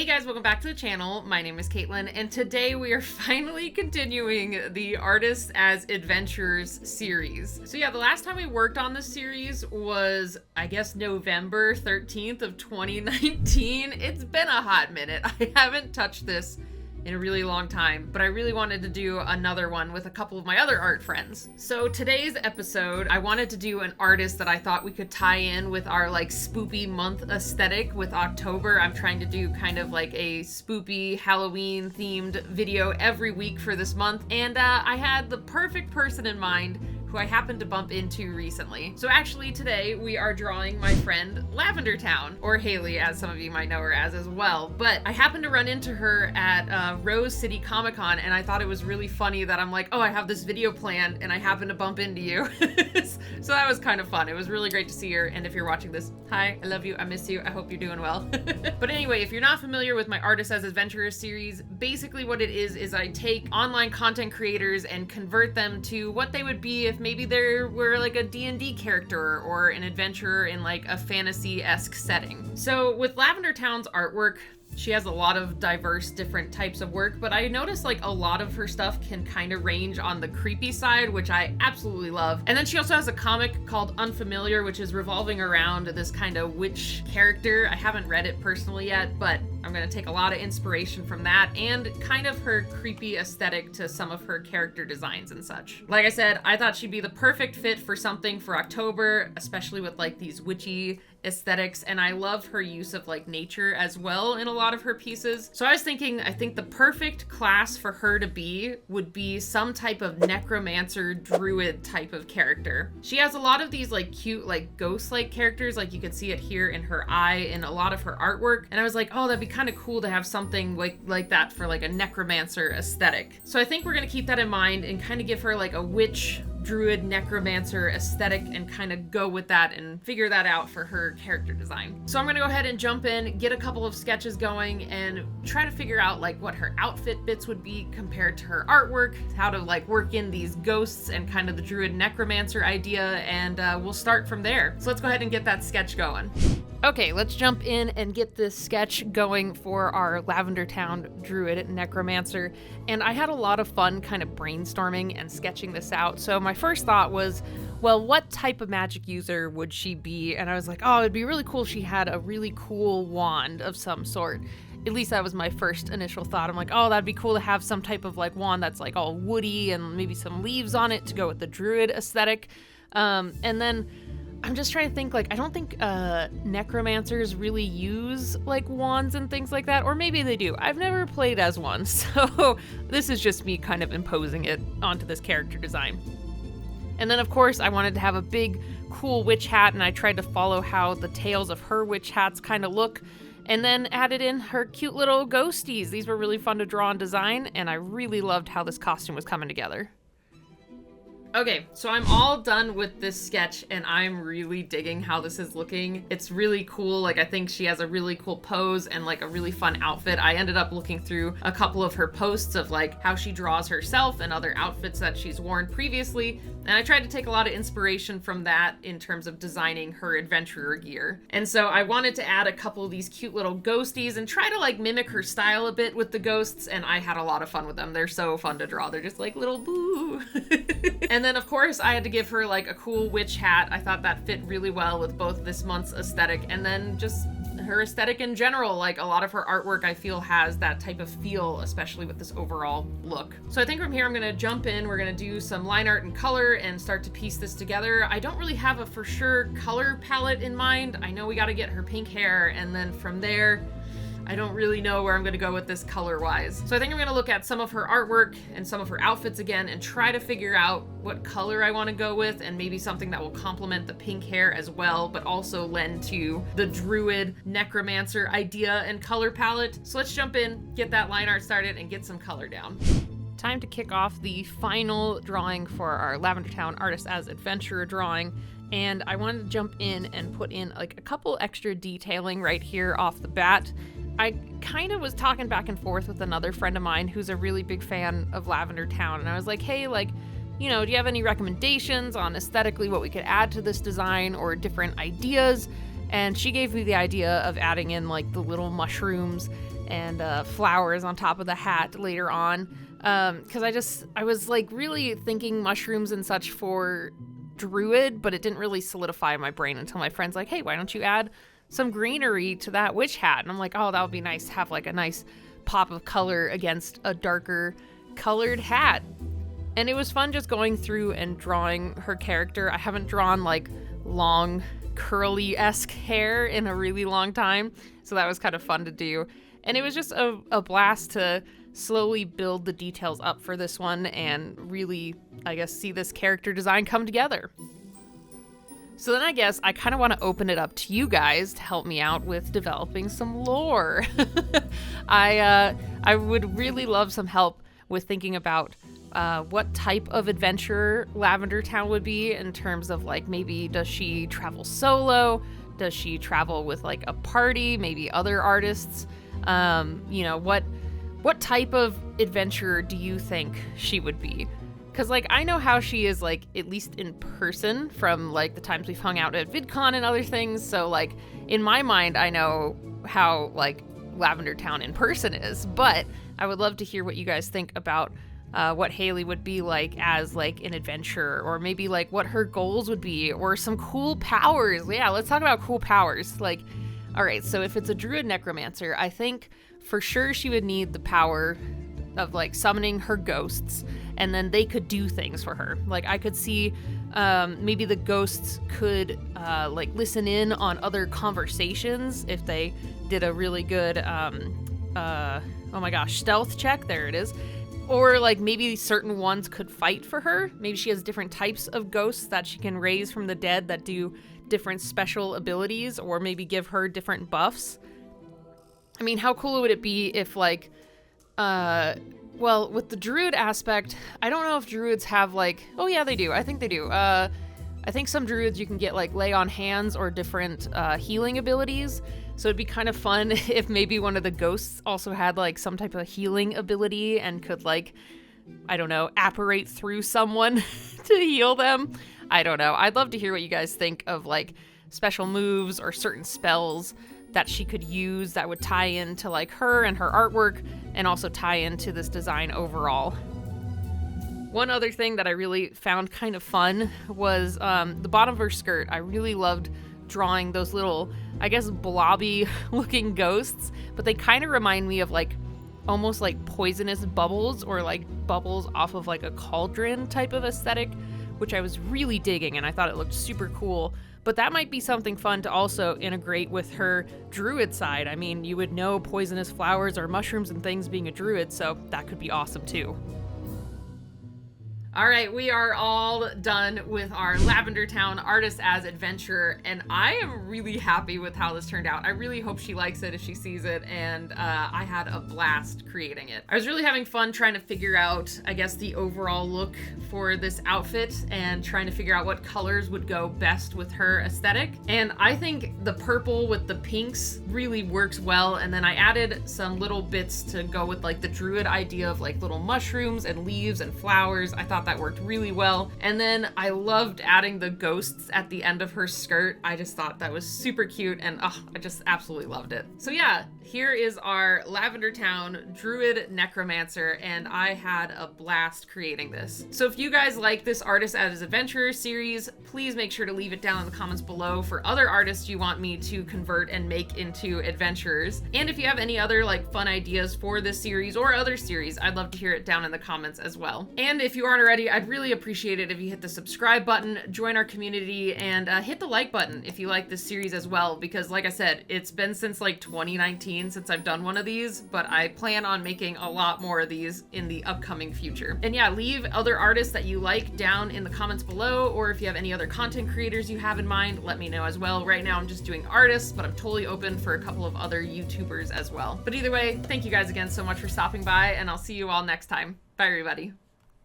Hey guys, welcome back to the channel. My name is Katelyn, and today we are finally continuing the Artists as Adventurers series. So yeah, the last time we worked on this series was, I guess, November 13th of 2019. It's been a hot minute. I haven't touched this in a really long time, but I really wanted to do another one with a couple of my other art friends. So today's episode, I wanted to do an artist that I thought we could tie in with our like spoopy month aesthetic with October. I'm trying to do kind of like a spoopy Halloween themed video every week for this month, and I had the perfect person in mind who I happened to bump into recently. So actually today we are drawing my friend LavenderTowne, or Haley as some of you might know her as well. But I happened to run into her at Rose City Comic Con, and I thought it was really funny that I'm like, oh, I have this video planned and I happen to bump into you. So that was kind of fun. It was really great to see her, and if you're watching this, hi, I love you, I miss you, I hope you're doing well. But anyway, if you're not familiar with my Artists as Adventurers series, basically what it is I take online content creators and convert them to what they would be if maybe they were like a D&D character or an adventurer in like a fantasy-esque setting. So with LavenderTowne's artwork, she has a lot of diverse different types of work, but I noticed like a lot of her stuff can kind of range on the creepy side, which I absolutely love. And then she also has a comic called Unfamiliar, which is revolving around this kind of witch character. I haven't read it personally yet, but I'm gonna take a lot of inspiration from that and kind of her creepy aesthetic to some of her character designs and such. Like I said, I thought she'd be the perfect fit for something for October, especially with like these witchy aesthetics, and I love her use of like nature as well in a lot of her pieces. So I was thinking, I think the perfect class for her to be would be some type of necromancer druid type of character. She has a lot of these like cute like ghost-like characters, like you could see it here in her eye in a lot of her artwork, and I was like, oh, that'd be kind of cool to have something like that for like a necromancer aesthetic. So I think we're gonna keep that in mind and kind of give her like a witch druid necromancer aesthetic and kind of go with that and figure that out for her character design. So I'm gonna go ahead and jump in, get a couple of sketches going, and try to figure out like what her outfit bits would be compared to her artwork, how to like work in these ghosts and kind of the druid necromancer idea, and we'll start from there. So let's go ahead and get that sketch going. Okay, let's jump in and get this sketch going for our LavenderTowne Druid Necromancer. And I had a lot of fun kind of brainstorming and sketching this out. So my first thought was, well, what type of magic user would she be? And I was like, oh, it'd be really cool if she had a really cool wand of some sort. At least that was my first initial thought. I'm like, oh, that'd be cool to have some type of like wand that's like all woody and maybe some leaves on it to go with the druid aesthetic. And then I'm just trying to think, like, I don't think necromancers really use like wands and things like that, or maybe they do. I've never played as one, so this is just me kind of imposing it onto this character design. And then of course I wanted to have a big cool witch hat, and I tried to follow how the tails of her witch hats kind of look, and then added in her cute little ghosties. These were really fun to draw and design, and I really loved how this costume was coming together. Okay, so I'm all done with this sketch, and I'm really digging how this is looking. It's really cool. Like, I think she has a really cool pose and like a really fun outfit. I ended up looking through a couple of her posts of like how she draws herself and other outfits that she's worn previously, and I tried to take a lot of inspiration from that in terms of designing her adventurer gear. And so I wanted to add a couple of these cute little ghosties and try to like mimic her style a bit with the ghosts, and I had a lot of fun with them. They're so fun to draw. They're just like little boo. And then of course I had to give her like a cool witch hat. I thought that fit really well with both this month's aesthetic and then just her aesthetic in general. Like, a lot of her artwork I feel has that type of feel, especially with this overall look. So I think from here I'm gonna jump in, we're gonna do some line art and color and start to piece this together. I don't really have a for sure color palette in mind. I know we gotta get her pink hair, and then from there I don't really know where I'm gonna go with this color-wise. So I think I'm gonna look at some of her artwork and some of her outfits again and try to figure out what color I wanna go with, and maybe something that will complement the pink hair as well, but also lend to the druid necromancer idea and color palette. So let's jump in, get that line art started, and get some color down. Time to kick off the final drawing for our LavenderTowne Artist as Adventurer drawing. And I wanted to jump in and put in like a couple extra detailing right here off the bat. I kind of was talking back and forth with another friend of mine who's a really big fan of LavenderTowne, and I was like, hey, like, you know, do you have any recommendations on aesthetically what we could add to this design or different ideas? And she gave me the idea of adding in like the little mushrooms flowers on top of the hat later on. Because I was like really thinking mushrooms and such for druid, but it didn't really solidify in my brain until my friend's like, hey, why don't you add some greenery to that witch hat? And I'm like, oh, that would be nice to have like a nice pop of color against a darker colored hat. And it was fun just going through and drawing her character. I haven't drawn like long curly-esque hair in a really long time, so that was kind of fun to do. And it was just a blast to slowly build the details up for this one and really, I guess, see this character design come together. So then I guess I kind of want to open it up to you guys to help me out with developing some lore. I would really love some help with thinking about what type of adventure LavenderTowne would be in terms of like, maybe does she travel solo? Does she travel with like a party, maybe other artists? What type of adventurer do you think she would be? Because like, I know how she is, like, at least in person from like the times we've hung out at VidCon and other things. So like, in my mind, I know how like LavenderTowne in person is, but I would love to hear what you guys think about what Haley would be like as like an adventurer, or maybe like what her goals would be, or some cool powers. Yeah, let's talk about cool powers. Like, all right, so if it's a druid necromancer, I think for sure she would need the power of like summoning her ghosts, and then they could do things for her. Like, I could see maybe the ghosts could like listen in on other conversations if they did a really good stealth check. There it is. Or like maybe certain ones could fight for her. Maybe she has different types of ghosts that she can raise from the dead that do different special abilities, or maybe give her different buffs. I mean, how cool would it be if like, with the druid aspect, I don't know if druids have like, oh yeah, they do. I think they do. I think some druids you can get like lay on hands or different healing abilities. So it'd be kind of fun if maybe one of the ghosts also had like some type of healing ability and could like, I don't know, apparate through someone to heal them. I don't know. I'd love to hear what you guys think of like special moves or certain spells that she could use that would tie into like her and her artwork, and also tie into this design overall. One other thing that I really found kind of fun was the bottom of her skirt. I really loved drawing those little, I guess, blobby looking ghosts, but they kind of remind me of like almost like poisonous bubbles, or like bubbles off of like a cauldron type of aesthetic, which I was really digging, and I thought it looked super cool. But that might be something fun to also integrate with her druid side. I mean, you would know poisonous flowers or mushrooms and things being a druid, so that could be awesome too. All right, we are all done with our LavenderTowne Artist as Adventurer, and I am really happy with how this turned out. I really hope she likes it if she sees it, and I had a blast creating it. I was really having fun trying to figure out, I guess, the overall look for this outfit, and trying to figure out what colors would go best with her aesthetic. And I think the purple with the pinks really works well, and then I added some little bits to go with like the druid idea of like little mushrooms and leaves and flowers. I thought that worked really well. And then I loved adding the ghosts at the end of her skirt. I just thought that was super cute, and I just absolutely loved it. So yeah, here is our LavenderTowne Druid Necromancer, and I had a blast creating this. So if you guys like this Artist as Adventurer series, please make sure to leave it down in the comments below for other artists you want me to convert and make into adventurers. And if you have any other like fun ideas for this series or other series, I'd love to hear it down in the comments as well. And if you aren't already, I'd really appreciate it if you hit the subscribe button, join our community, and hit the like button if you like this series as well, because like I said, it's been since like 2019 since I've done one of these, but I plan on making a lot more of these in the upcoming future. And yeah, leave other artists that you like down in the comments below, or if you have any other content creators you have in mind, let me know as well. Right now I'm just doing artists, but I'm totally open for a couple of other YouTubers as well. But either way, thank you guys again so much for stopping by, and I'll see you all next time. Bye everybody.